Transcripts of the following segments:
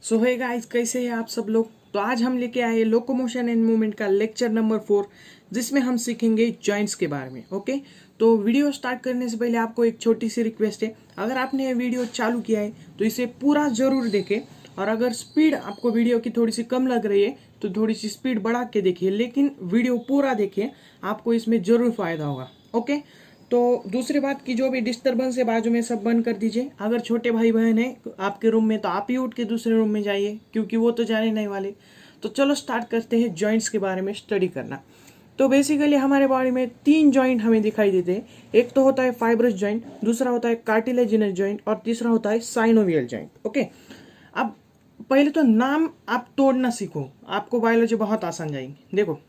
सो है गाइस, कैसे हैं आप सब लोग। तो आज हम लेके आए लोकोमोशन एंड मूवमेंट का लेक्चर नंबर 4, जिसमें हम सीखेंगे जॉइंट्स के बारे में। ओके, तो वीडियो स्टार्ट करने से पहले आपको एक छोटी सी रिक्वेस्ट है, अगर आपने ये वीडियो चालू किया है तो इसे पूरा जरूर देखें, और अगर स्पीड आपको वीडियो की थोड़ी सी कम लग रही है तो थोड़ी सी स्पीड बढ़ा के देखिए, लेकिन वीडियो पूरा देखिए, आपको इसमें जरूर फायदा होगा। ओके, तो दूसरी बात की जो भी डिस्टर्बेंस है बाजू में सब बंद कर दीजिए। अगर छोटे भाई बहन है आपके रूम में तो आप ही उठ के दूसरे रूम में जाइए, क्योंकि वो तो जाने नहीं वाले। तो चलो स्टार्ट करते हैं जॉइंट्स के बारे में स्टडी करना। तो बेसिकली हमारे बॉडी में 3 जॉइंट हमें दिखाई देते हैं। एक तो होता है फाइब्रस जॉइंट, दूसरा होता है कार्टिलेजिनस जॉइंट, और तीसरा होता है साइनोवियल जॉइंट। ओके, अब पहले तो नाम आप तोड़ना सीखो, आपको बायोलॉजी बहुत आसान जाएगी। देखो,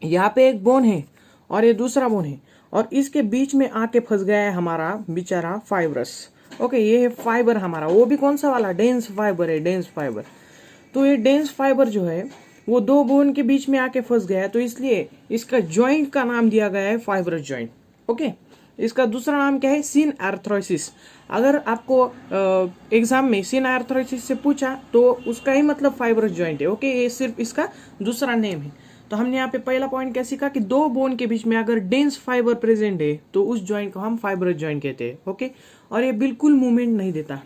यहाँ पे एक बोन है और ये दूसरा बोन है, और इसके बीच में आके फंस गया है हमारा बेचारा फाइब्रस। ओके, ये है फाइबर हमारा, वो भी कौन सा वाला, डेंस फाइबर है, डेंस फाइबर। तो ये डेंस फाइबर जो है वो 2 बोन के बीच में आके फंस गया है, तो इसलिए इसका जॉइंट का नाम दिया गया है फाइब्रस जॉइंट। ओके, इसका दूसरा नाम क्या है, सिन आर्थ्रोसिस। अगर आपको एग्जाम में सिन आर्थ्रोसिस से पूछा तो उसका ही मतलब फाइब्रस जॉइंट है। ओके, ये सिर्फ इसका दूसरा नेम है। तो हमने यहाँ पे पहला पॉइंट क्या सीखा कि 2 बोन के बीच में अगर डेंस फाइबर प्रेजेंट है तो उस जॉइंट को हम फाइब्रस जॉइंट कहते हैं। ओके, और ये बिल्कुल मूवमेंट नहीं देता,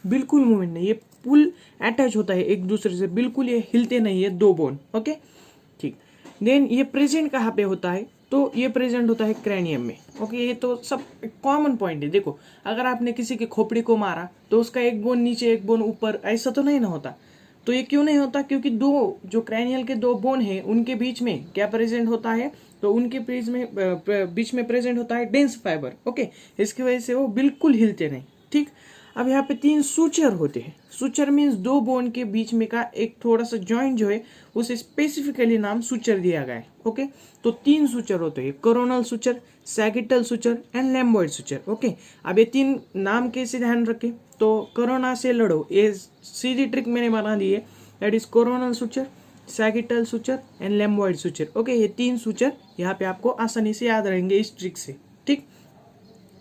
बिल्कुल मूवमेंट नहीं, ये फुल अटैच होता है एक दूसरे से, बिल्कुल ये हिलते नहीं है 2 बोन। ओके, ठीक। देन ये प्रेजेंट कहाँ पे होता है, तो ये प्रेजेंट होता है क्रैनियम में। ओके, ये तो सब कॉमन पॉइंट है। देखो, अगर आपने किसी की खोपड़ी को मारा तो उसका एक बोन नीचे एक बोन ऊपर, ऐसा तो नहीं ना होता। तो ये क्यों नहीं होता, क्योंकि जो क्रैनियल के 2 बोन हैं उनके बीच में क्या प्रेजेंट होता है, तो उनके बीच में प्रेजेंट होता है डेंस फाइबर। ओके, इसकी वजह से वो बिल्कुल हिलते नहीं। ठीक, अब यहाँ पे 3 सूचर होते हैं। सूचर मीन्स 2 बोन के बीच में का एक थोड़ा सा जॉइंट जो है उसे स्पेसिफिकली नाम सूचर दिया गया है। ओके, तो 3 सूचर होते हैं, coronal suture, sagittal suture and lambdoid suture. Okay, अब ये 3 नाम कैसे ध्यान रखें, तो कोरोना से लड़ो, ये सीधी ट्रिक मैंने बना दी है, that is coronal suture, sagittal suture and lambdoid suture. Okay, ये 3 सूचर यहाँ पे आपको आसानी से याद रहेंगे इस ट्रिक से। ठीक,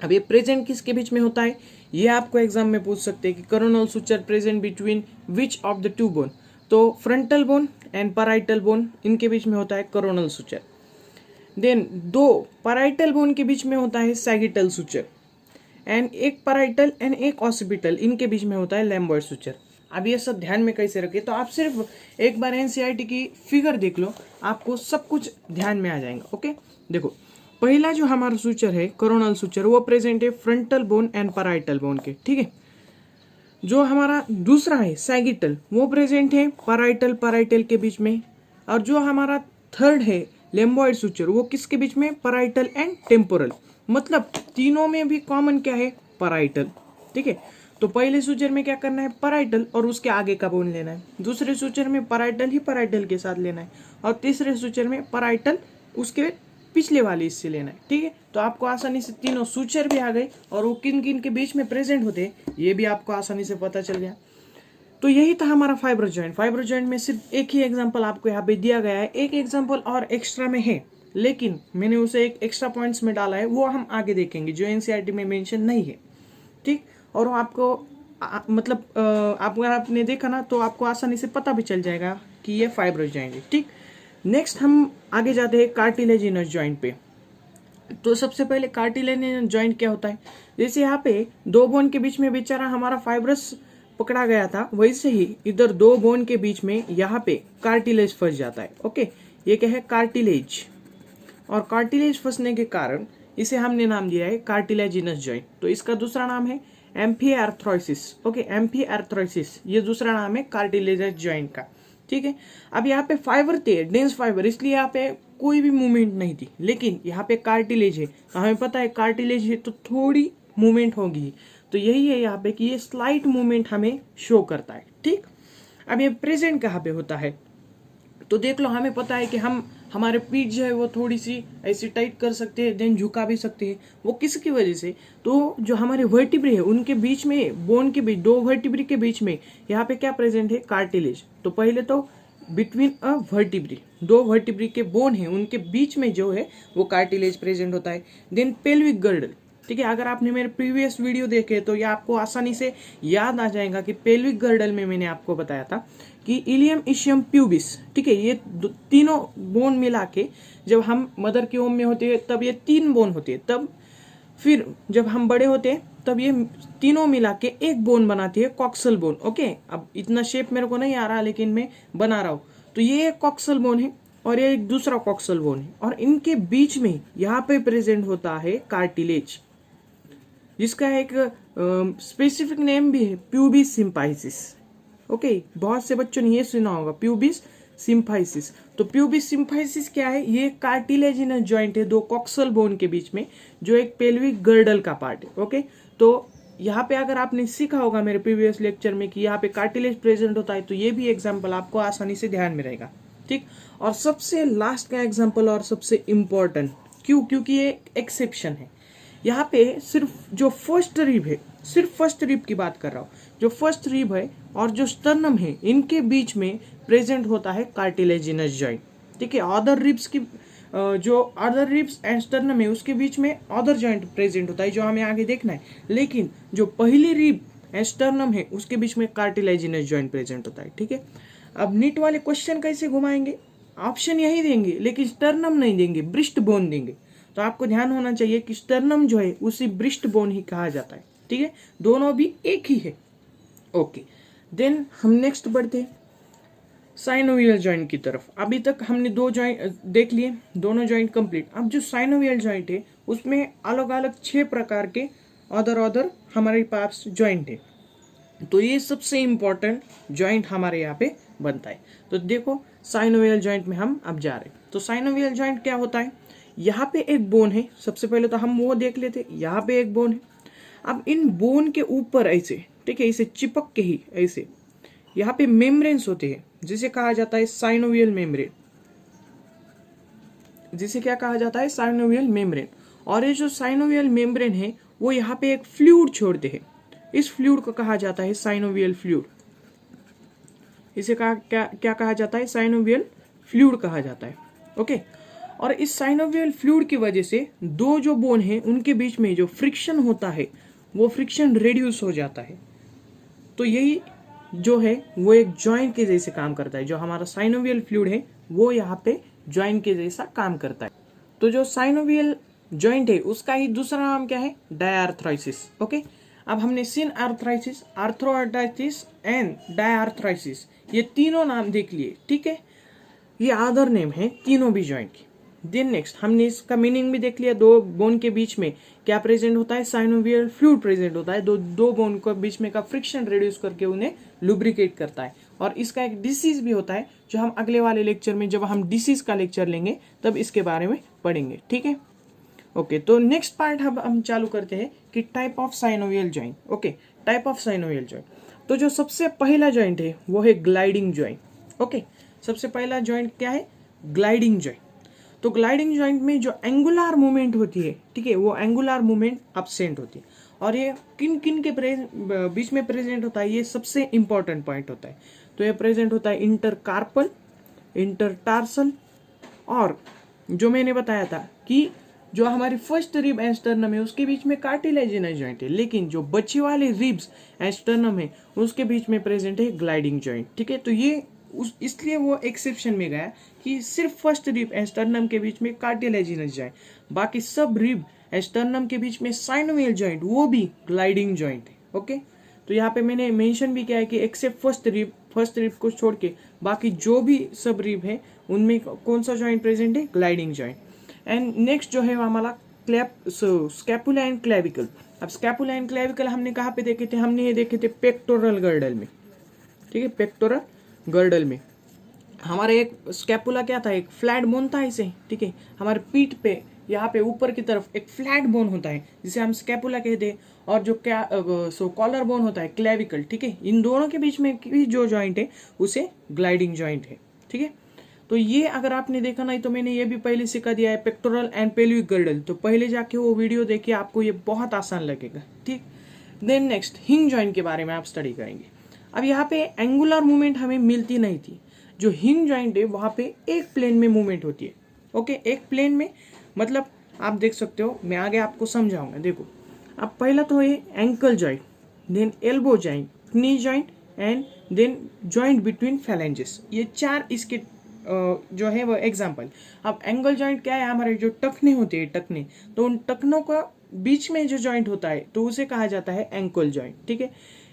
अब ये प्रेजेंट किसके बीच में होता है, ये आपको एग्जाम में पूछ सकते हैं कि coronal suture present between which of the 2 bone, तो frontal bone and parietal bone, इनके बीच में होता है coronal suture. Then 2 parietal bone के बीच में होता है सैगिटल सूचर, एंड एक पैराइटल एंड एक ऑसिपिटल, इनके बीच में होता है लैम्बॉइड सूचर। अब ये सब ध्यान में कैसे रखें, तो आप सिर्फ एक बार एनसीईआरटी की फिगर देख लो, आपको सब कुछ ध्यान में आ जाएगा। ओके, देखो, पहला जो हमारा सूचर है कोरोनल सूचर, वो प्रेजेंट है frontal bone and parietal bone के। ठीक है, जो हमारा दूसरा है सैगिटल, वो प्रेजेंट है पैराइटल के बीच में, और जो हमारा थर्ड है लैम्बॉइड सूचर, वो किसके बीच में, पैराइटल एंड टेम्पोरल। मतलब तीनों में भी कॉमन क्या है, पैराइटल। ठीक है, तो पहले सूचर में क्या करना है, पैराइटल और उसके आगे का बोन लेना है, दूसरे सूचर में पैराइटल ही पैराइटल के साथ लेना है, और तीसरे सूचर में पैराइटल उसके पिछले वाले इससे लेना है। ठीक है, तो आपको आसानी से तीनों सूचर भी आ गए, और वो किन किन के बीच में प्रेजेंट होते हैं ये भी आपको आसानी से पता चल गया। तो यही था हमारा फाइबर जॉइंट। फाइबर जॉइंट में सिर्फ एक ही एग्जांपल आपको यहाँ पे दिया गया है, एक एग्जांपल और एक्स्ट्रा में है, लेकिन मैंने उसे एक एक्स्ट्रा पॉइंट्स में डाला है, वो हम आगे देखेंगे, जो एनसीईआरटी में मेंशन नहीं है। ठीक, और आपको मतलब अगर आपने देखा ना तो आपको आसानी से पता भी चल जाएगा कि ये फाइबर जॉइंट है। ठीक, नेक्स्ट हम आगे जाते हैं कार्टिलेजिनस जॉइंट पे। तो सबसे पहले कार्टिलेजिनस जॉइंट क्या होता है, जैसे यहाँ पे 2 बोन के बीच में बेचारा हमारा फाइब्रस पकड़ा गया था, वैसे ही इधर 2 बोन के बीच में यहाँ पे कार्टिलेज फंस जाता है। ओके, ये क्या है, कार्टिलेज, और कार्टिलेज फंसने के कारण इसे हमने नाम दिया है कार्टिलेजिनस जॉइंट। तो इसका दूसरा नाम है एम्फीआर्थ्रोसिस। ओके, एम्फीआर्थ्रोसिस ये दूसरा नाम है कार्टिलेजिनस जॉइंट का। ठीक है, अब यहाँ पे फाइबर थे, डेंस फाइबर, इसलिए यहाँ पे कोई भी मूवमेंट नहीं थी, लेकिन यहाँ पे कार्टिलेज है, तो हमें पता है कार्टिलेज है तो थोड़ी मूवमेंट होगी, तो यही है यहाँ पे कि ये स्लाइट मूवमेंट हमें शो करता है। ठीक, अब ये प्रेजेंट कहाँ पे होता है, तो देख लो, हमें पता है कि हम हमारे पीठ जो है वो थोड़ी सी ऐसी टाइट कर सकते हैं, देन झुका भी सकते हैं। वो किसकी वजह से, तो जो हमारे वर्टिब्रे है उनके बीच में, बोन के बीच, 2 वर्टिब्रे के बीच में यहाँ पे क्या प्रेजेंट है, कार्टिलेज। तो पहले तो बिटवीन अ वर्टिब्री, 2 वर्टिब्री के बोन है उनके बीच में जो है वो कार्टिलेज प्रेजेंट होता है। देन पेल्विक गर्डल, ठीक है, अगर आपने मेरे प्रीवियस वीडियो देखे तो ये आपको आसानी से याद आ जाएगा कि पेल्विक गर्डल में मैंने आपको बताया था कि इलियम, इशियम, प्यूबिस, ठीक है, ये तीनों बोन मिला के जब हम मदर के ओम में होते हैं तब ये 3 बोन होते हैं, तब फिर जब हम बड़े होते हैं तब ये तीनों मिला के एक बोन बनाती है, कॉक्सल बोन। ओके, अब इतना शेप मेरे को नहीं आ रहा लेकिन मैं बना रहा हूं। तो ये एक कॉक्सल बोन है और ये एक दूसरा कॉक्सल बोन है, और इनके बीच में यहाँ पे प्रेजेंट होता है कार्टिलेज, जिसका एक स्पेसिफिक नेम भी है, प्यूबिस सिम्फाइसिस। ओके, बहुत से बच्चों ने ये सुना होगा, प्यूबिस सिम्फाइसिस। तो प्यूबिस सिम्फाइसिस क्या है? ये कार्टिलेजिनस जॉइंट है 2 कॉक्सल बोन के बीच में, जो एक पेल्विक गर्डल का पार्ट है। ओके, तो यहाँ पे अगर आपने सीखा होगा मेरे प्रीवियस लेक्चर में कि यहाँ पे कार्टिलेज प्रेजेंट होता है, तो ये भी एग्जाम्पल आपको आसानी से ध्यान में रहेगा। ठीक, और सबसे लास्ट का एग्जाम्पल और सबसे इंपॉर्टेंट, क्योंकि ये एक्सेप्शन है। यहाँ पे सिर्फ जो फर्स्ट रिब है, सिर्फ फर्स्ट रिब की बात कर रहा हूँ, जो फर्स्ट रिब है और जो स्टर्नम है, इनके बीच में प्रेजेंट होता है कार्टिलेजिनस जॉइंट। ठीक है, अदर रिब्स की जो अदर रिब्स एंड स्टर्नम है उसके बीच में अदर जॉइंट प्रेजेंट होता है, जो हमें आगे देखना है। लेकिन जो पहली रिब एंड स्टर्नम है उसके बीच में कार्टिलेजिनस जॉइंट प्रेजेंट होता है। ठीक है, अब नीट वाले क्वेश्चन कैसे घुमाएंगे? ऑप्शन यही देंगे लेकिन स्टर्नम नहीं देंगे, ब्रिस्ट बोन देंगे। तो आपको ध्यान होना चाहिए कि स्टर्नम जो है उसी ब्रिस्ट बोन ही कहा जाता है। ठीक है, दोनों भी एक ही है। ओके, देन हम नेक्स्ट बढ़ते हैं साइनोवियल जॉइंट की तरफ। अभी तक हमने 2 जॉइंट देख लिए, दोनों जॉइंट कंप्लीट। अब जो साइनोवियल जॉइंट है उसमें अलग अलग 6 प्रकार के अदर हमारे पास जॉइंट है। तो ये सबसे इंपॉर्टेंट जॉइंट हमारे यहाँ पे बनता है। तो देखो, साइनोवियल जॉइंट में हम अब जा रहे हैं। तो साइनोवियल जॉइंट क्या होता है? यहाँ पे एक बोन है, सबसे पहले तो हम वो देख लेते, यहाँ पे एक बोन है। अब इन बोन के ऊपर ऐसे, ठीक है, इसे चिपक के ही ऐसे यहाँ पे मेम्ब्रेन्स होते हैं, जिसे कहा जाता है साइनोवियल मेम्ब्रेन, जिसे क्या कहा जाता है? Synovial membrane. और ये जो साइनोवियल मेम्ब्रेन है वो यहाँ पे एक फ्लूइड छोड़ते हैं, इस फ्लूइड को कहा जाता है साइनोवियल फ्लूइड। इसे क्या कहा जाता है? साइनोवियल फ्लूइड कहा जाता है। ओके, और इस साइनोवियल फ्लूइड की वजह से 2 जो बोन है उनके बीच में जो फ्रिक्शन होता है वो फ्रिक्शन रिड्यूस हो जाता है। तो यही जो है वो एक जॉइंट के जैसे काम करता है। जो हमारा साइनोवियल फ्लूइड है वो यहाँ पे जॉइंट के जैसा काम करता है। तो जो साइनोवियल जॉइंट है उसका ही दूसरा नाम क्या है? डायआर्थराइसिस। ओके, अब हमने सिनआर्थराइसिस, आर्थ्रोआर्थराइटिस एंड डायआर्थराइसिस, ये तीनों नाम देख लिए। ठीक है, ये अदर नेम है तीनों भी जॉइंट की। देन नेक्स्ट हमने इसका मीनिंग भी देख लिया। 2 बोन के बीच में क्या प्रेजेंट होता है? साइनोवियल फ्लूइड प्रेजेंट होता है। दो बोन के बीच में का फ्रिक्शन रिड्यूस करके उन्हें लुब्रिकेट करता है। और इसका एक डिसीज भी होता है, जो हम अगले वाले लेक्चर में, जब हम डिसीज का लेक्चर लेंगे तब इसके बारे में पढ़ेंगे। ठीक है, ओके, तो नेक्स्ट पार्ट हम चालू करते हैं कि type of synovial joint. Okay, type of synovial joint. तो जो सबसे पहला जॉइंट है वो है ग्लाइडिंग जॉइंट। ओके, सबसे पहला जॉइंट क्या है? Gliding joint. तो ग्लाइडिंग जॉइंट में जो एंगुलर मूवमेंट होती है, ठीक है, वो एंगुलर मूवमेंट एब्सेंट होती है। और ये किन किन के बीच में प्रेजेंट होता है? ये सबसे इंपॉर्टेंट पॉइंट होता है। तो ये प्रेजेंट होता है इंटरकार्पल, इंटरटार्सल, और जो मैंने बताया था कि जो हमारी फर्स्ट रिब एंड स्टर्नम है उसके बीच में कार्टिलेजिनस जॉइंट है, लेकिन जो बची वाली रिब्स एंड स्टर्नम है उसके बीच में प्रेजेंट है ग्लाइडिंग जॉइंट। ठीक है, तो ये इसलिए वो एक्सेप्शन में गया कि सिर्फ फर्स्ट रिब एंड स्टर्नम के बीच में कार्टिलेजिनस जॉइंट, बाकी सब रिब एंड स्टर्नम के बीच में साइनोवियल जॉइंट, वो भी ग्लाइडिंग जॉइंट है। ओके, तो यहाँ पे मैंने मेंशन भी किया है कि एक्सेप्ट फर्स्ट रिब को छोड़ के बाकी जो भी सब रिब है उनमें कौन सा जॉइंट प्रेजेंट है? Gliding joint. एंड नेक्स्ट जो है वो हमारा स्कैपुला एंड क्लेविकल। अब स्कैपुला एंड क्लेविकल हमने कहाँ पे देखे थे? हमने ये देखे थे पेक्टोरल गर्डल में। ठीक है, पेक्टोरल गर्डल में हमारे एक स्कैपुला क्या था? एक फ्लैट बोन था इसे। ठीक है, हमारे पीठ पे यहाँ पे ऊपर की तरफ एक फ्लैट बोन होता है जिसे हम स्कैपुला कहते हैं, और जो क्या कॉलर बोन होता है क्लेविकल। ठीक है, इन दोनों के बीच में जो जॉइंट है उसे ग्लाइडिंग जॉइंट है। ठीक है, तो ये अगर आपने देखा नहीं तो मैंने ये भी पहले सिखा दिया है, पेक्टोरल एंड पेल्विक गर्डल। तो पहले जाके वो वीडियो देखिए, आपको ये बहुत आसान लगेगा। ठीक, देन नेक्स्ट हिंग जॉइंट के बारे में आप स्टडी करेंगे। अब यहाँ पे एंगुलर मूवमेंट हमें मिलती नहीं थी। जो हिंग जॉइंट है वहाँ पे एक प्लेन में मूवमेंट होती है। ओके, एक प्लेन में मतलब आप देख सकते हो, मैं आगे आपको समझाऊंगा। देखो, अब पहला तो है ankle joint, then elbow joint, knee joint and then joint between phalanges. ये 4 इसके जो है वो एग्जाम्पल। अब एंगल जॉइंट क्या है, हमारे जो टखने होते हैं, टखने, तो उन टखनों का बीच में जो जॉइंट होता है तो उसे कहा जाता है एंकल जॉइंट, ठीक है।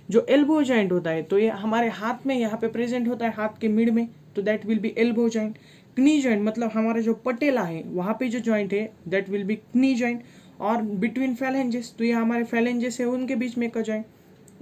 जो एल्बो जॉइंट होता है तो ये हमारे हाथ में यहाँ पे प्रेजेंट होता है, हाथ के मिड में, तो that will be elbow joint. क्नी joint मतलब हमारा जो पटेला है वहाँ पे जो जॉइंट है दैट विल बी क्नी जॉइंट। और बिटवीन फैलेंजेस तो ये हमारे फैलेंजेस है उनके बीच में का जॉइंट,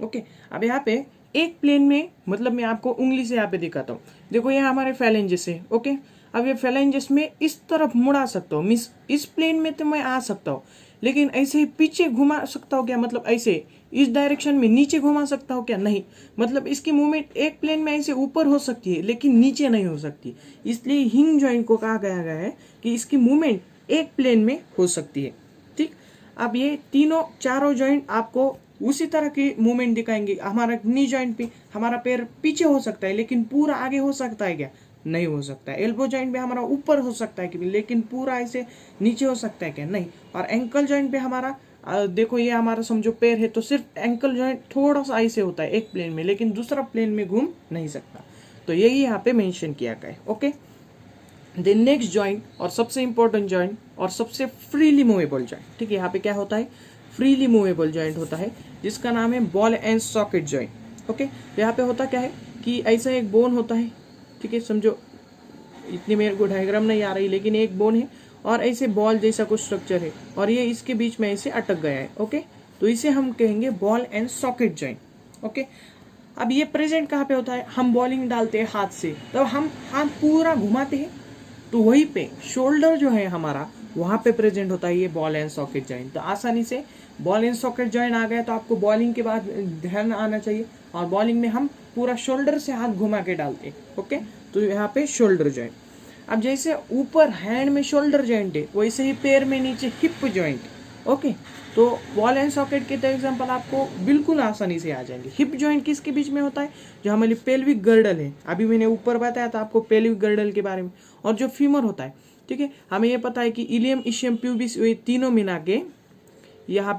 ओके। अब यहाँ पे एक प्लेन में, मतलब मैं आपको उंगली से यहाँ पे दिखाता हूँ। देखो ये हमारे फैलेंजेस है, ओके। अब ये फैलेंजेस में इस तरफ मुड़ा सकता हूँ, मीन्स इस प्लेन में तो मैं आ सकता हूँ, लेकिन ऐसे ही पीछे घुमा सकता हूँ क्या, मतलब ऐसे इस डायरेक्शन में नीचे घुमा सकता हूँ क्या, नहीं। मतलब इसकी मूवमेंट एक प्लेन में ऐसे ऊपर हो सकती है लेकिन नीचे नहीं हो सकती, इसलिए हिंग जॉइंट को कहा गया है कि इसकी मूवमेंट एक प्लेन में हो सकती है, ठीक। अब ये तीनों चारों जॉइंट आपको उसी तरह की मूवमेंट दिखाएंगे। हमारा नी जॉइंट पे हमारा पैर पीछे हो सकता है लेकिन पूरा आगे हो सकता है क्या, नहीं हो सकता है। एल्बो जॉइंट पे हमारा ऊपर हो सकता है कि लेकिन पूरा ऐसे नीचे हो सकता है क्या, नहीं। और एंकल जॉइंट पे हमारा देखो ये हमारा समझो पैर है तो सिर्फ एंकल जॉइंट थोड़ा सा ऐसे होता है एक प्लेन में, लेकिन दूसरा प्लेन में घूम नहीं सकता। तो यही यहाँ पे मेंशन किया गया है, ओके। द नेक्स्ट जॉइंट और सबसे इंपॉर्टेंट जॉइंट और सबसे फ्रीली मूवेबल जॉइंट, ठीक है। यहाँ पे क्या होता है, फ्रीली मूवेबल जॉइंट होता है जिसका नाम है ball and socket joint, okay. तो यहाँ पे होता क्या है कि ऐसा एक बोन होता है, ठीक है, समझो इतनी मेरे को डायग्राम नहीं आ रही, लेकिन एक बोन है और ऐसे बॉल जैसा कुछ स्ट्रक्चर है और ये इसके बीच में ऐसे अटक गया है, ओके। तो इसे हम कहेंगे ball and socket joint, okay. अब ये प्रेजेंट कहाँ पे होता है, हम बॉलिंग डालते हैं हाथ से, तब हम हाथ पूरा घुमाते हैं तो वहीं पे शोल्डर जो है हमारा वहाँ पे प्रेजेंट होता है ये बॉल एंड सॉकेट जॉइंट। तो आसानी से बॉल एंड सॉकेट जॉइंट आ गया तो आपको बॉलिंग के बाद ध्यान आना चाहिए, और बॉलिंग में हम पूरा शोल्डर से हाथ घुमा के डालते हैं, ओके। तो यहाँ पे शोल्डर जॉइंट। अब जैसे ऊपर हैंड में शोल्डर जॉइंट है वैसे ही पैर में नीचे हिप जॉइंट, ओके। तो बॉल एंड सॉकेट के तो एग्जांपल आपको बिल्कुल आसानी से आ जाएंगे। हिप जॉइंट किसके बीच में होता है, जो हमारी पेल्विक गर्डल है, अभी मैंने ऊपर बताया था आपको पेल्विक गर्डल के बारे में, और जो फीमर होता है, ठीक है। हमें ये पता है कि इलियम, इशियम, प्यूबिस, ये तीनों मिला के यहाँ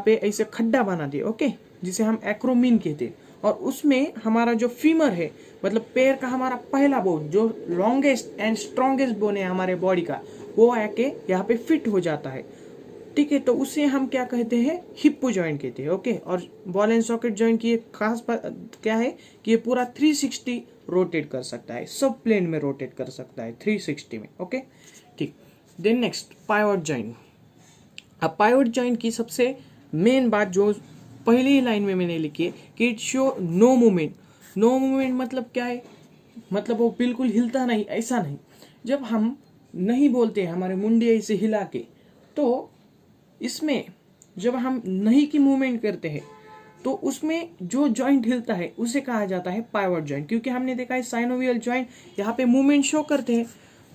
पे ऐसे खड्डा बना दिए, ओके, जिसे हम एक्रोमीन कहते हैं। और उसमें हमारा जो फीमर है, मतलब पैर का हमारा पहला बोन, जो लॉन्गेस्ट एंड स्ट्रॉन्गेस्ट बोन है हमारे बॉडी का, वो आके यहाँ पे फिट हो जाता है, ठीक है। तो उसे हम क्या कहते हैं, हिप जॉइंट कहते हैं, ओके। और बॉल एंड सॉकेट जॉइंट की एक खास क्या है कि ये पूरा 360 रोटेट कर सकता है, सब प्लेन में रोटेट कर सकता है 360 में, ओके, ठीक। Then next pivot joint. अब पाइवट जॉइंट की सबसे मेन बात जो पहली ही लाइन में मैंने लिखी है कि it show no movement. No movement मतलब क्या है, मतलब वो बिल्कुल हिलता नहीं, ऐसा नहीं। जब हम नहीं बोलते हैं हमारे मुंडी ऐसे हिला के, तो इसमें जब हम नहीं की मूवमेंट करते हैं तो उसमें जो जॉइंट हिलता है उसे कहा जाता है पाइवट जॉइंट। क्योंकि हमने देखा है साइनोवियल जॉइंट यहाँ पे मूवमेंट शो करते हैं,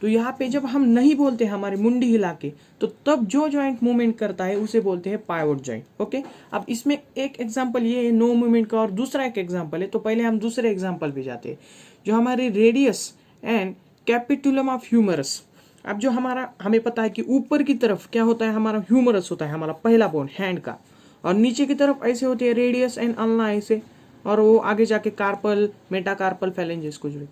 तो यहाँ पे जब हम नहीं बोलते हमारी मुंडी हिला के, तो तब जो जॉइंट मूवमेंट करता है उसे बोलते हैं पाइवट जॉइंट, ओके। अब इसमें एक एग्जांपल ये है नो मूवमेंट का, और दूसरा एक एग्जांपल है, तो पहले हम दूसरे एग्जांपल पे जाते हैं, जो हमारे radius and capitulum of humerus. अब जो हमारा हमें पता है कि ऊपर की तरफ क्या होता है, हमारा ह्यूमरस होता है, हमारा पहला बोन हैंड का, और नीचे की तरफ ऐसे होते हैं रेडियस एंड अल्ना ऐसे, और वो आगे जाके कार्पल, मेटाकार्पल, फैलेंजेस को जुड़े।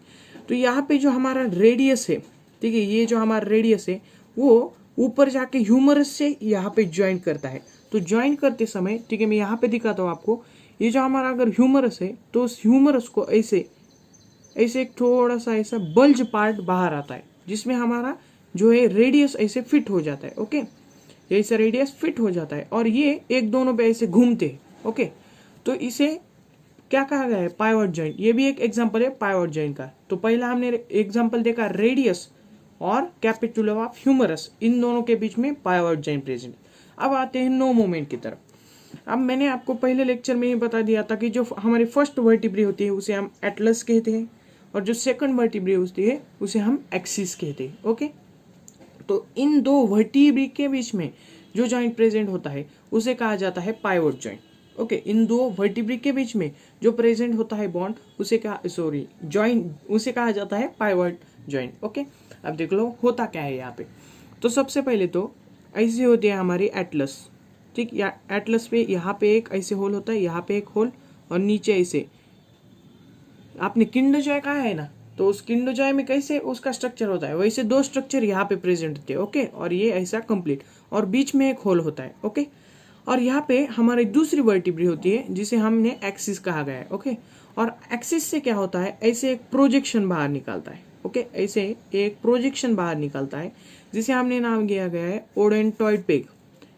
तो यहाँ पे जो हमारा रेडियस है, ठीक है, ये जो हमारा रेडियस है वो ऊपर जाके ह्यूमरस से यहाँ पे ज्वाइन करता है। तो ज्वाइन करते समय, ठीक है, मैं यहाँ पे दिखाता हूँ आपको, ये जो हमारा अगर ह्यूमरस है तो उस ह्यूमरस को ऐसे ऐसे एक थोड़ा सा ऐसा बल्ज पार्ट बाहर आता है, जिसमें हमारा जो है रेडियस ऐसे फिट हो जाता है, ओके। ऐसे रेडियस फिट हो जाता है और ये एक दोनों पे ऐसे घूमते हैं, ओके। तो इसे क्या कहा गया है, पाइवट जॉइंट। ये भी एक एग्जांपल है पाइवट जॉइंट का। तो पहला हमने एग्जांपल देखा रेडियस और कैपिटुलम ऑफ ह्यूमरस, इन दोनों के बीच में पाइवट जॉइंट प्रेजेंट। अब आते हैं नो मूवमेंट की तरफ। अब मैंने आपको पहले लेक्चर में ही बता दिया था कि जो हमारी फर्स्ट वर्टिब्री होती है उसे हम एटलस कहते हैं, और जो सेकंड वर्टिब्री होती है उसे हम एक्सिस कहते हैं, ओके। तो इन दो वर्टिब्री के बीच में जो जॉइंट प्रेजेंट होता है उसे कहा जाता है पाइवट जॉइंट, ओके। इन दो वर्टिब्री के बीच में जो प्रेजेंट होता है बॉन्ड उसे जॉइंट उसे कहा जाता है पाइवट जॉइंट, ओके। अब देख लो होता क्या है यहाँ पे। तो सबसे पहले तो ऐसे होती है हमारी एटलस, ठीक। या एटलस पे यहाँ पे एक ऐसे होल होता है, यहाँ पे एक होल और नीचे ऐसे। आपने किंडरजॉय कहा है ना, तो उस किंडरजॉय में कैसे उसका स्ट्रक्चर होता है, वैसे दो स्ट्रक्चर यहाँ पे प्रेजेंट होते हैं, ओके। और ये ऐसा कंप्लीट, और बीच में एक होल होता है, ओके। और यहाँ पे हमारी दूसरी वर्टिब्री होती है जिसे हमने एक्सिस कहा गया है, ओके। और एक्सिस से क्या होता है, ऐसे एक प्रोजेक्शन बाहर निकालता है, ओके। ऐसे एक प्रोजेक्शन बाहर निकालता है जिसे हमने नाम दिया गया है ओडेंटॉइड पेग।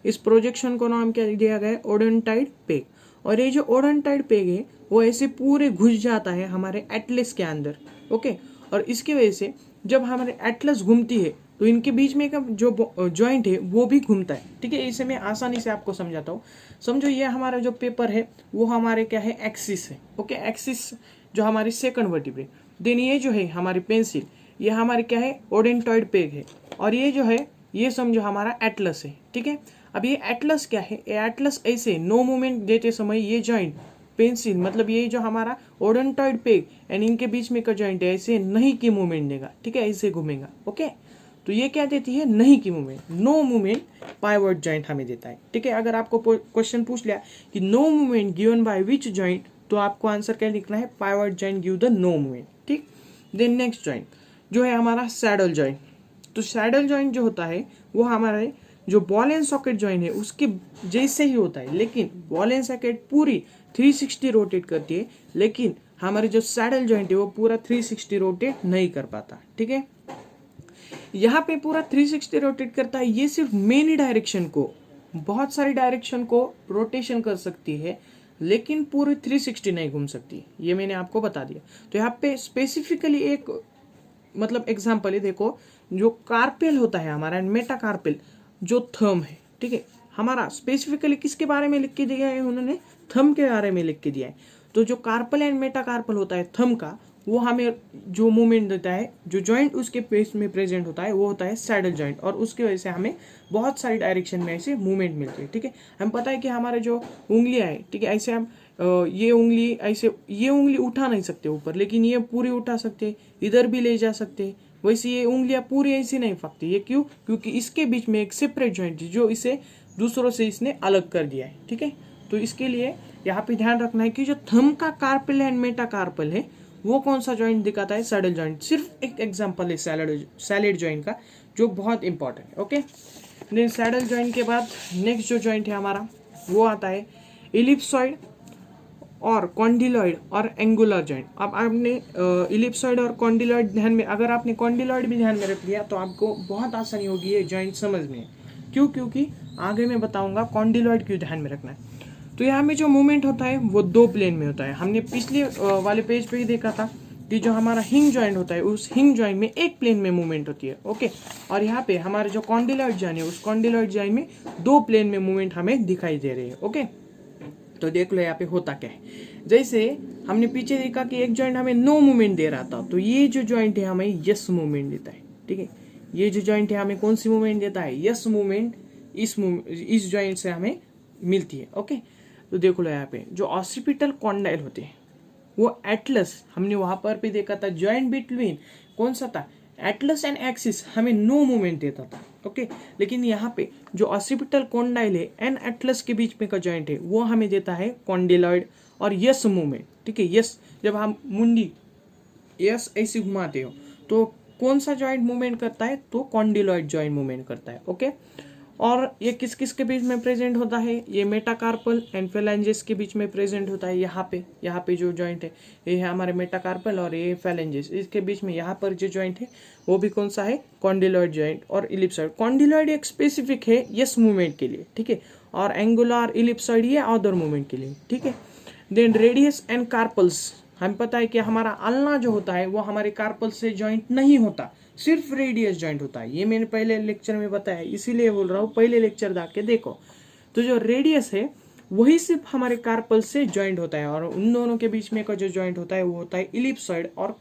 इस प्रोजेक्शन को नाम क्या दिया गया है, ओडेंटॉइड पेग। और ये जो ओडेंटॉइड पेग है वो ऐसे पूरे घुस जाता है हमारे एटलस के अंदर, ओके। और इसकी वजह से जब हमारे एटलस घूमती है तो इनके बीच में का जो जॉइंट है वो भी घूमता है, ठीक है। इसे मैं आसानी से आपको समझाता हूँ। समझो ये हमारा जो पेपर है वो हमारे क्या है, एक्सिस है, ओके। एक्सिस जो हमारी सेकंड वर्टिब्रे। देन ये जो है हमारी पेंसिल, ये हमारी क्या है, ओडेंटॉइड पेग है। और ये जो है ये समझो हमारा एटलस है, ठीक है। अब ये एटलस क्या है, ये एटलस ऐसे नो मूवमेंट देते समय ये जॉइंट पेंसिल, मतलब ये जो हमारा ओडेंटॉइड पेग एंड इनके बीच में का जॉइंट है ऐसे नहीं की मूवमेंट देगा, ठीक है, ऐसे घूमेगा, ओके। तो ये क्या देती है, नहीं की movement, no movement pivot joint हमें देता है, ठीक है। अगर आपको क्वेश्चन पूछ लिया कि no movement given by which joint, तो आपको आंसर क्या लिखना है, pivot joint give the no movement, ठीक। देन नेक्स्ट जॉइंट जो है हमारा सैडल जॉइंट। तो सैडल जॉइंट जो होता है वो हमारे जो बॉल एंड सॉकेट जॉइंट है उसके जैसे ही होता है, लेकिन बॉल एंड सॉकेट पूरी 360 रोटेट करती है, लेकिन हमारे जो सैडल जॉइंट है वो पूरा 360 रोटेट नहीं कर पाता, ठीक है। यहाँ पे पूरा 360 रोटेट करता है, ये सिर्फ मेन डायरेक्शन को, बहुत सारी डायरेक्शन को रोटेशन कर सकती है, लेकिन पूरी 360 नहीं घूम सकती, ये मैंने आपको बता दिया। तो यहाँ पे स्पेसिफिकली एक मतलब एग्जाम्पल है, देखो जो कार्पेल होता है हमारा मेटा कार्पेल जो थंब है, ठीक है। हमारा स्पेसिफिकली किसके बारे में लिख के दिया है उन्होंने, थंब के बारे में लिख के दिया है। तो जो कार्पल एंड मेटा कार्पल होता है थंब का, वो हमें जो मूवमेंट देता है, जो जॉइंट उसके पेस में प्रेजेंट होता है वो होता है सैडल जॉइंट, और उसकी वजह से हमें बहुत सारी डायरेक्शन में ऐसे मूवमेंट मिलती है, ठीक है। हम पता है कि हमारे जो उंगलियां है, ठीक है, ऐसे हम ये उंगली ऐसे, ये उंगली उठा नहीं सकते ऊपर, लेकिन ये पूरी उठा सकते, इधर भी ले जा सकते। वैसे ये उंगलियां पूरी ऐसी नहीं फंकती, ये क्यों, क्योंकि इसके बीच में एक सेपरेट जॉइंट है जो इसे दूसरों से इसने अलग कर दिया है, ठीक है। तो इसके लिए यहाँ पे ध्यान रखना है कि जो थंब का कार्पल एंड मेटा कार्पल है वो कौन सा जॉइंट दिखाता है, सैडल जॉइंट। सिर्फ एक एग्जांपल है सैलेड जॉइंट का जो बहुत इंपॉर्टेंट है, ओके। देन सैडल जॉइंट के बाद नेक्स्ट जो जॉइंट है हमारा वो आता है इलिप्सॉइड और कॉन्डिलॉइड और एंगुलर जॉइंट। अब आपने इलिप्सॉइड और कॉन्डिलॉइड ध्यान में, अगर आपने कॉन्डिलॉइड भी ध्यान में रख लिया तो आपको बहुत आसानी होगी ये जॉइंट समझने। क्यों, क्योंकि आगे मैं बताऊंगा कॉन्डिलॉइड क्यों ध्यान में रखना है। तो यहाँ में जो मूवमेंट होता है वो दो प्लेन में होता है। हमने पिछले वाले पेज पे ही देखा था कि जो हमारा हिंग जॉइंट होता है उस हिंग जॉइंट में एक प्लेन में मूवमेंट होती है, ओके। और यहाँ पे हमारे जो कॉन्डिलॉइड जॉइंट है उस कॉन्डिलॉइड जॉइंट में दो प्लेन में मूवमेंट हमें दिखाई दे रही है, ओके। तो देख लो यहाँ पे होता क्या है। जैसे हमने पीछे देखा कि एक जॉइंट हमें नो मूवमेंट दे रहा था, तो ये जो जॉइंट है हमें यस मूवमेंट देता है, ठीक है। ये जो जॉइंट है हमें कौन सी मूवमेंट देता है, यस मूवमेंट इस जॉइंट से हमें मिलती है, ओके। तो देखो लो यहाँ पे जो ऑसिपिटल कॉन्डाइल होते हैं वो एटलस, हमने वहां पर भी देखा था जॉइंट बिटवीन कौन सा था, एटलस एंड एक्सिस, हमें नो मूवमेंट देता था, ओके। लेकिन यहाँ पे जो ऑसिपिटल कॉन्डाइल है एंड एटलस के बीच में का जॉइंट है वो हमें देता है कॉन्डिलॉइड और यस मूवमेंट, ठीक है। यस जब हम मुंडी यस ऐसे घुमाते हो तो कौन सा जॉइंट मूवमेंट करता है, तो कॉन्डिलॉइड जॉइंट मूवमेंट करता है, ओके। और ये किस किस के बीच में प्रेजेंट होता है, ये मेटाकार्पल एंड फेलेंजेस के बीच में प्रेजेंट होता है। यहाँ पे जो जॉइंट है ये है हमारे मेटाकार्पल और ये फेलेंजेस, इसके बीच में यहाँ पर जो जॉइंट है वो भी कौन सा है, कॉन्डिलॉइड जॉइंट और इलिप्सॉइड। कॉन्डिलॉइड एक स्पेसिफिक है यस मूवमेंट के लिए, ठीक है, और एंगुलर इलिप्सॉइड ये अदर मूवमेंट के लिए, ठीक है। देन रेडियस एंड कार्पल्स, हमें पता है कि हमारा अल्ना जो होता है वो हमारे कार्पल से जॉइंट नहीं होता, सिर्फ रेडियस जॉइंट होता है। ये मैंने पहले लेक्चर में बताया, इसीलिए बोल रहा हूँ पहले लेक्चर जाके देखो। तो जो रेडियस है वही सिर्फ हमारे कार्पल से जॉइंट होता है, और उन दोनों के बीच में का जो जॉइंट होता है वो होता है इलिप्सॉइड और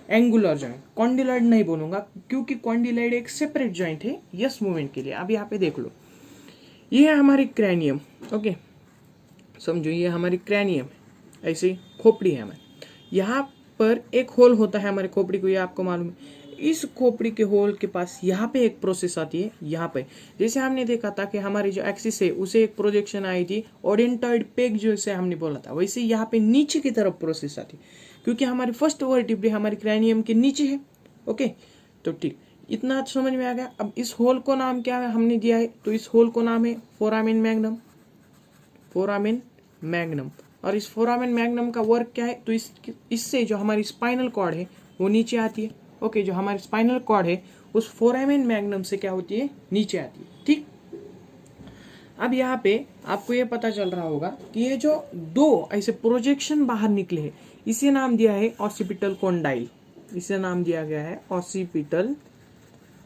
एंगुलर जॉइंट। कॉन्डिलॉइड नहीं बोलूंगा क्योंकि कॉन्डिलॉइड एक सेपरेट जॉइंट है यस मूवमेंट के लिए। अब यहाँ पे देख लो, ये है हमारी क्रैनियम, ओके, समझो ये हमारी क्रैनियम, ऐसी खोपड़ी है हमें। यहाँ पर एक होल होता है हमारे खोपड़ी को, ये आपको मालूम है। इस खोपड़ी के होल के पास यहाँ पे एक प्रोसेस आती है। यहाँ पे जैसे हमने देखा था कि हमारी जो एक्सिस है उसे एक प्रोजेक्शन आई थी ओरिएंटॉइड पेग जैसे हमने बोला था, वैसे यहाँ पे नीचे की तरफ प्रोसेस आती है क्योंकि हमारी फर्स्ट वर्टिब्रे हमारी क्रैनियम के नीचे है। ओके, तो ठीक, इतना समझ में आ गया। अब इस होल को नाम क्या है हमने दिया है, तो इस होल को नाम है फोरामेन मैग्नम। फोरामेन मैग्नम, और इस फोरामेन मैग्नम का वर्क क्या है, तो इससे जो हमारी स्पाइनल कॉर्ड है वो नीचे आती है। ओके, जो हमारी स्पाइनल कॉर्ड है उस फोरामेन मैग्नम से क्या होती है, नीचे आती है। ठीक, अब यहाँ पे आपको ये पता चल रहा होगा कि ये जो दो ऐसे प्रोजेक्शन बाहर निकले हैं इसे नाम दिया है ऑसिपिटल कॉन्डाइल। इसे नाम दिया गया है ऑसिपिटल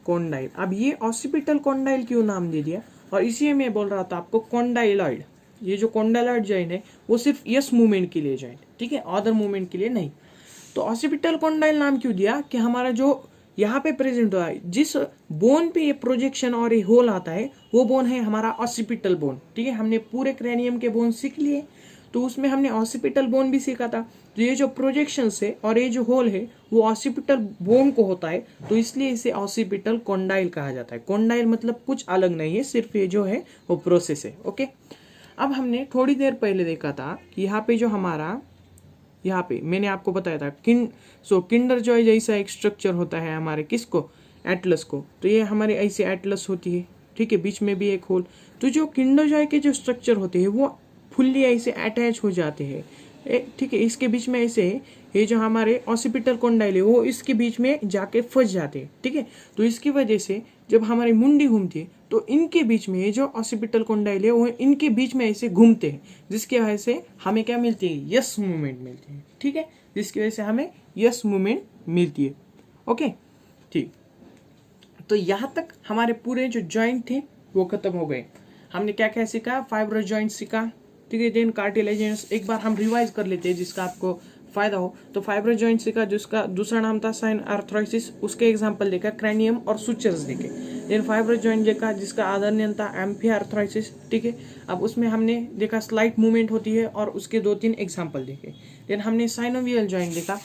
कॉन्डाइल। अब ये ऑसिपिटल कॉन्डाइल क्यों नाम दे दिया, और इसी में बोल रहा था आपको कॉन्डाइलॉइड। ये जो कॉन्डाइलॉइड जॉइंट है वो सिर्फ यस मूवमेंट के लिए जॉइंट, ठीक है, अदर मूवमेंट के लिए नहीं। तो ऑसिपिटल कॉन्डाइल नाम क्यों दिया कि हमारा जो यहाँ पे प्रेजेंट हुआ है, जिस बोन पे ये प्रोजेक्शन और ये होल आता है वो बोन है हमारा ऑसिपिटल बोन। ठीक है, हमने पूरे क्रैनियम के बोन सीख लिए, तो उसमें हमने ऑसिपिटल बोन भी सीखा था। तो ये जो प्रोजेक्शन है और ये जो होल है वो ऑसिपिटल बोन को होता है, तो इसलिए इसे ऑसिपिटल कॉन्डाइल कहा जाता है। कॉन्डाइल मतलब कुछ अलग नहीं है, सिर्फ ये जो है वो प्रोसेस है। ओके, अब हमने थोड़ी देर पहले देखा था कि यहाँ पे जो हमारा, यहाँ पे मैंने आपको बताया था किंडर जॉय जैसा एक स्ट्रक्चर होता है हमारे किसको, एटलस को। तो ये हमारे ऐसे एटलस होती है, ठीक है, बीच में भी एक होल। तो जो किंडर जॉय के जो स्ट्रक्चर होते हैं वो फुल्ली ऐसे अटैच हो जाते हैं, ठीक है, इसके बीच में ऐसे ये जो हमारे ऑसिपिटल कॉन्डाइल है वो इसके बीच में जाके फंस जाते हैं। ठीक है, तो इसकी वजह से जब हमारी मुंडी घूमती है तो इनके बीच में ये जो ऑसिपिटल कॉन्डाइल है वो इनके बीच में ऐसे घूमते हैं, जिसकी वजह से हमें क्या मिलती है, यस मूवमेंट मिलती है। ठीक है, जिसकी वजह से हमें यस मूवमेंट मिलती है। ओके, ठीक, तो यहाँ तक हमारे पूरे जो जॉइंट थे वो खत्म हो गए। हमने क्या क्या सीखा, फाइब्रस जॉइंट सीखा, ठीक है, देन कार्टिलेजेंस एक बार हम रिवाइज कर लेते हैं जिसका आपको फायदा हो। तो फाइब्रस जॉइंट सीखा जिसका दूसरा नाम था साइन आर्थराइसिस, उसके एग्जांपल देखा क्रैनियम और सुचर्स देखे। देन फाइब्रस जॉइंट देखा जिसका आदर नाम था एम्फी आर्थराइसिस, ठीक है, अब उसमें हमने देखा स्लाइट मूवमेंट होती है और उसके 2-3 एग्जाम्पल देखे। देन हमने साइनोवियल जॉइंट देखा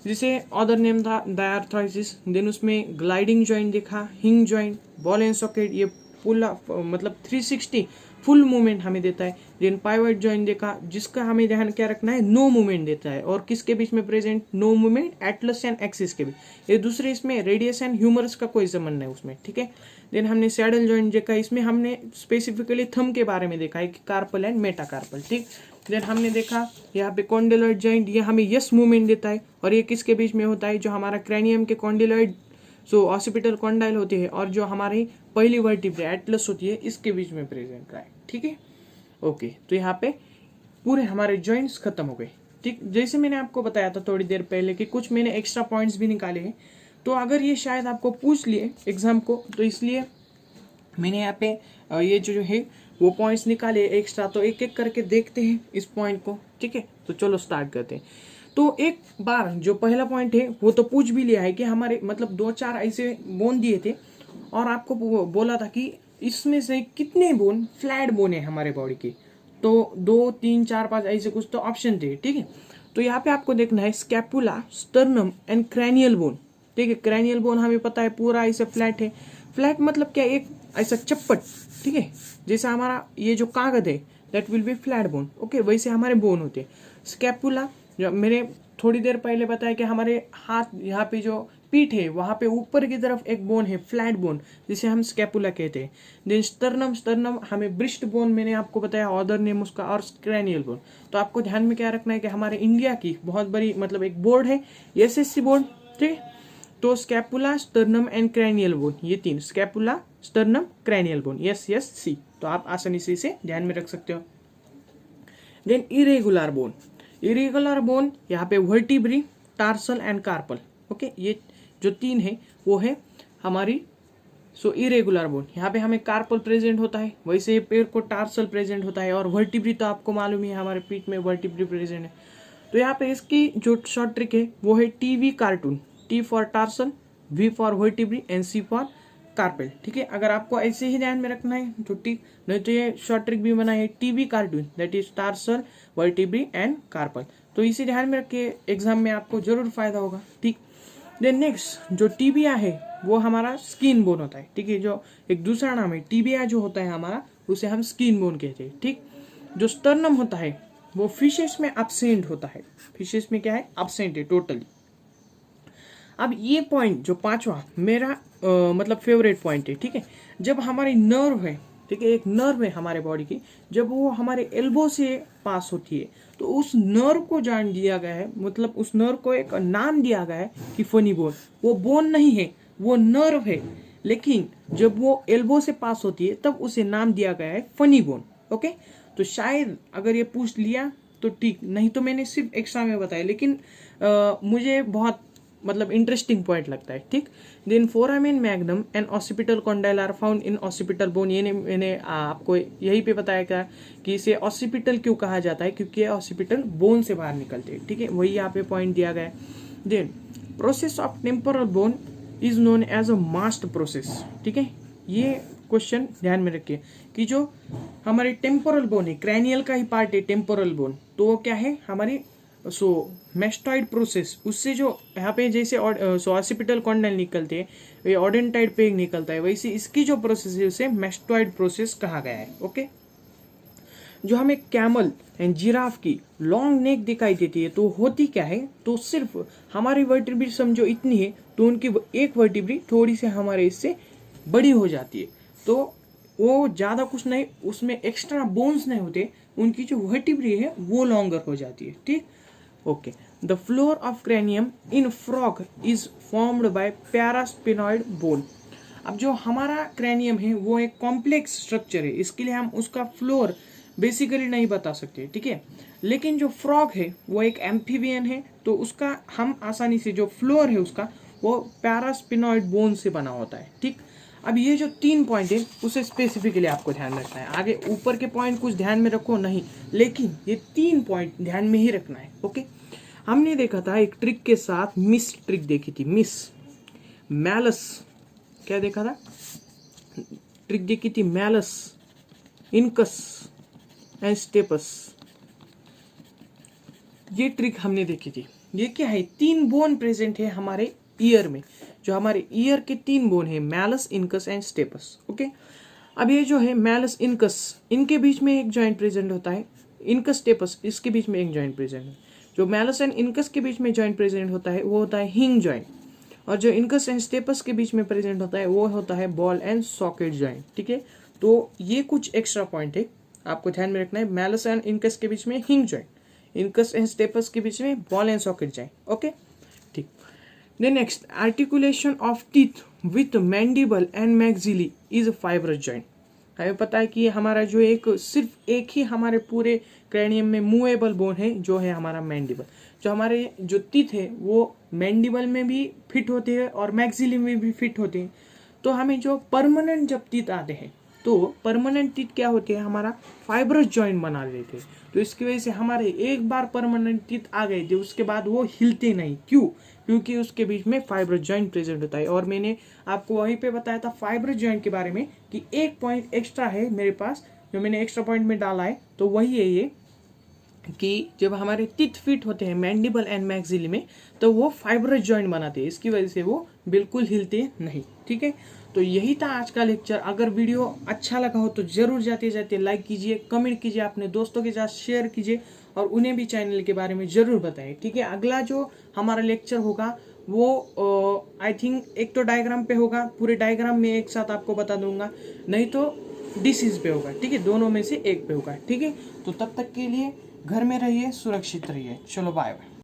जिसे अदर नेम था डायआर्थराइसिस। देन उसमें ग्लाइडिंग जॉइंट देखा, हिंग जॉइंट, बॉल एंड सॉकेट, ये पूरा मतलब 360 फुल मूवमेंट हमें देता है। देन पाइवट जॉइंट देखा जिसका हमें ध्यान क्या रखना है, नो मूवमेंट देता है, और किसके बीच में present, no movement atlas and axis के बीच। ये दूसरे इसमें रेडियस एंड ह्यूमरस का कोई संबंध नहीं उसमें, ठीक है। देन हमने सैडल जॉइंट देखा, इसमें हमने स्पेसिफिकली थंब के बारे में देखा है कि कार्पल एंड मेटाकार्पल, ठीक। देन हमने देखा यहाँ पे कॉन्डिलॉइड जॉइंट, ये हमें यस मूवमेंट देता है, और ये किसके बीच में होता है, जो हमारा क्रैनियम के कॉन्डिलॉइड जो ऑसिपिटल कॉन्डाइल होती है और जो हमारी पहली वर्टिब्रे एटलस होती है इसके बीच में प्रेजेंट रहा है, ठीक है। ओके, तो यहाँ पे पूरे हमारे जॉइंट्स खत्म हो गए, ठीक। जैसे मैंने आपको बताया था थोड़ी देर पहले कि कुछ मैंने एक्स्ट्रा पॉइंट्स भी निकाले हैं, तो अगर ये शायद आपको पूछ लिए एग्जाम को, तो इसलिए मैंने यहाँ पे ये जो है वो पॉइंट्स निकाले एक्स्ट्रा। तो एक एक करके देखते हैं इस पॉइंट को, ठीक है। तो चलो स्टार्ट करते हैं। तो एक बार जो पहला पॉइंट है वो तो पूछ भी लिया है कि हमारे मतलब 2-4 ऐसे बोन दिए थे और आपको बोला था कि इसमें से कितने बोन फ्लैट बोन है हमारे बॉडी के, तो 2, 3, 4, 5 ऐसे कुछ तो ऑप्शन थे, ठीक है। तो यहाँ पे आपको देखना है scapula, sternum and cranial bone, ठीक है। क्रैनियल बोन हमें पता है पूरा ऐसे फ्लैट है। फ्लैट मतलब क्या, एक ऐसा चप्पट, ठीक है, जैसा हमारा ये जो कागज है that will be flat bone, okay, वैसे हमारे बोन होते हैं। स्कैपुला जो मैंने थोड़ी देर पहले बताया कि हमारे हाथ यहाँ पे जो पीठ है वहाँ पे ऊपर की तरफ एक बोन है फ्लैट बोन, जिसे हम स्कैपुला कहते हैं। देन स्टर्नम, स्टर्नम हमें ब्रिस्ट बोन मैंने आपको बताया अदर नेम उसका, और क्रैनियल बोन। तो आपको ध्यान में क्या रखना है कि हमारे इंडिया की बहुत बड़ी मतलब एक बोर्ड है SSC बोर्ड, ठीक है। तो scapula, sternum and cranial bone, ये 3, scapula, sternum, cranial bone, SSC। तो आप आसानी से इसे ध्यान में रख सकते हो। Then irregular bone, irregular bone यहाँ पे vertebrae, tarsal and carpal, okay, ये जो 3 है वो है हमारी इरेगुलर बोन। यहाँ पे हमें कार्पल प्रेजेंट होता है, वैसे ही पैर को टार्सल प्रेजेंट होता है, और वर्टिब्री तो आपको मालूम ही है हमारे पीठ में वर्टिब्री प्रेजेंट है। तो यहाँ पे इसकी जो शॉर्ट ट्रिक है वो है TV cartoon, T for tarsal, V for vertebrae and C for carpal, ठीक है। अगर आपको ऐसे ही ध्यान में रखना है तो ठीक, नहीं तो ये शॉर्ट ट्रिक भी बना है TV cartoon, that is tarsal, vertebrae and carpal. तो इसे ध्यान में रख के एग्जाम में आपको जरूर फायदा होगा, ठीक। देन नेक्स्ट जो टीबिया है वो हमारा स्किन बोन होता है, ठीक है। जो एक दूसरा नाम है टीबिया जो होता है हमारा, उसे हम स्किन बोन कहते हैं, ठीक। जो स्टर्नम होता है वो फिशेस में एब्सेंट होता है, फिशेस में क्या है, एब्सेंट है टोटली। अब ये पॉइंट जो पांचवा मेरा मतलब फेवरेट पॉइंट है, ठीक है। जब हमारी नर्व है, ठीक है, एक नर्व है हमारे बॉडी की, जब वो हमारे एल्बो से पास होती है तो उस नर्व को जान दिया गया है, मतलब उस नर्व को एक नाम दिया गया है कि फनी बोन। वो बोन नहीं है, वो नर्व है, लेकिन जब वो एल्बो से पास होती है तब उसे नाम दिया गया है फनी बोन। ओके, तो शायद अगर ये पूछ लिया तो ठीक, नहीं तो मैंने सिर्फ एक्स्ट्रा में बताया, लेकिन मुझे बहुत मतलब इंटरेस्टिंग पॉइंट लगता है, ठीक। Then foramen magnum and occipital condyle are found in occipital bone. ये मैंने आपको यहीं पे बताया क्या कि इसे ऑसिपिटल क्यों कहा जाता है, क्योंकि ये ऑसिपिटल बोन से बाहर निकलते हैं, ठीक है, वही यहाँ पे पॉइंट दिया गया है। Then process of temporal bone is known as a mastoid process, ठीक है। ये क्वेश्चन ध्यान में रखिए कि जो हमारे टेम्पोरल बोन है, क्रैनियल का ही पार्ट है टेम्पोरल बोन, तो वो क्या है हमारी मेस्टॉइड प्रोसेस, उससे जो यहाँ पे जैसे ऑसिपिटल कॉन्डाइल निकलते हैं, ये ऑडेंटाइड पेग निकलता है, वैसे इसकी जो प्रोसेस है उसे मेस्टॉइड प्रोसेस कहा गया है। ओके, जो हमें कैमल एंड जिराफ की लॉन्ग नेक दिखाई देती है तो होती क्या है, तो सिर्फ हमारी वर्टिब्री समझो इतनी है तो उनकी एक वर्टिब्री थोड़ी सी हमारे इससे बड़ी हो जाती है, तो वो ज़्यादा कुछ नहीं, उसमें एक्स्ट्रा बोन्स नहीं होते, उनकी जो वर्टिब्री है वो लॉन्गर हो जाती है, ठीक। Okay, the floor of cranium in frog is formed by parasphenoid bone. अब जो हमारा क्रैनियम है वो एक कॉम्प्लेक्स स्ट्रक्चर है, इसके लिए हम उसका फ्लोर बेसिकली नहीं बता सकते, ठीक है। लेकिन जो फ्रॉग है वो एक एम्फीबियन है, तो उसका हम आसानी से जो फ्लोर है उसका वो पैरास्पिनॉइड बोन से बना होता है, ठीक। अब ये जो 3 पॉइंट है उसे स्पेसिफिकली आपको ध्यान रखना है, आगे ऊपर के पॉइंट कुछ ध्यान में रखो नहीं, लेकिन ये 3 पॉइंट ध्यान में ही रखना है। ओके, हमने देखा था एक ट्रिक के साथ मिस ट्रिक देखी थी, मिस मैलस, क्या देखा था, ट्रिक देखी थी मैलस, इनकस एंड स्टेपस, ये ट्रिक हमने देखी थी। ये क्या है, 3 बोन प्रेजेंट है हमारे ईयर में, जो हमारे ईयर के 3 बोन है, malleus, incus and stapes. Okay, अब ये जो है मैलस, इनकस, इनके बीच में एक जॉइंट प्रेजेंट होता है, इनकस, स्टेपस, इसके बीच में एक जॉइंट प्रेजेंट है। जो मैलस एंड इनकस के बीच में जॉइंट प्रेजेंट होता है वो होता है हिंग जॉइंट, और जो इनकस एंड स्टेपस के बीच में प्रेजेंट होता है वो होता है बॉल एंड सॉकेट जॉइंट, ठीक है। तो ये कुछ एक्स्ट्रा पॉइंट है आपको ध्यान में रखना है, मैलस एंड इनकस के बीच में हिंग जॉइंट, इनकस एंड स्टेपस के बीच में ball and socket joint. Okay, ठीक। Then next, articulation of teeth with mandible and maxilla is fibrous joint. हमें पता है कि हमारा जो एक सिर्फ एक ही हमारे पूरे क्रैनियम में मूवेबल बोन है जो है हमारा मैंडिबल। जो हमारे जो टीथ है वो मैंडिबल में भी फिट होते हैं और मैक्सिली में भी फिट होते हैं। तो हमें जो परमानेंट जब टीथ आते हैं तो परमानेंट टीथ क्या होते हैं, हमारा फाइब्रस जॉइंट बना देते हैं। तो इसकी वजह से हमारे एक बार परमानेंट टीथ आ गए थे उसके बाद वो हिलते नहीं, क्यों, क्योंकि उसके बीच में फाइब्रस जॉइंट प्रेजेंट होता है। और मैंने आपको वहीं पे बताया था फाइब्रस जॉइंट के बारे में कि एक पॉइंट एक्स्ट्रा है मेरे पास जो मैंने एक्स्ट्रा पॉइंट में डाला है, तो वही है ये कि जब हमारे टीथ फिट होते हैं मैंडिबल एंड मैक्सिली में तो वो फाइब्रस जॉइंट बनाते हैं, इसकी वजह से वो बिल्कुल हिलते नहीं, ठीक है। तो यही था आज का लेक्चर। अगर वीडियो अच्छा लगा हो तो जरूर जाते जाते लाइक कीजिए, कमेंट कीजिए, अपने दोस्तों के साथ शेयर कीजिए और उन्हें भी चैनल के बारे में जरूर बताएं, ठीक है। अगला जो हमारा लेक्चर होगा वो आई थिंक एक तो डायग्राम पे होगा, पूरे डायग्राम में एक साथ आपको बता दूंगा, नहीं तो डिसीज पे होगा, ठीक है, दोनों में से एक पे होगा, ठीक है। तो तब तक के लिए घर में रहिए, सुरक्षित रहिए, चलो बाय बाय।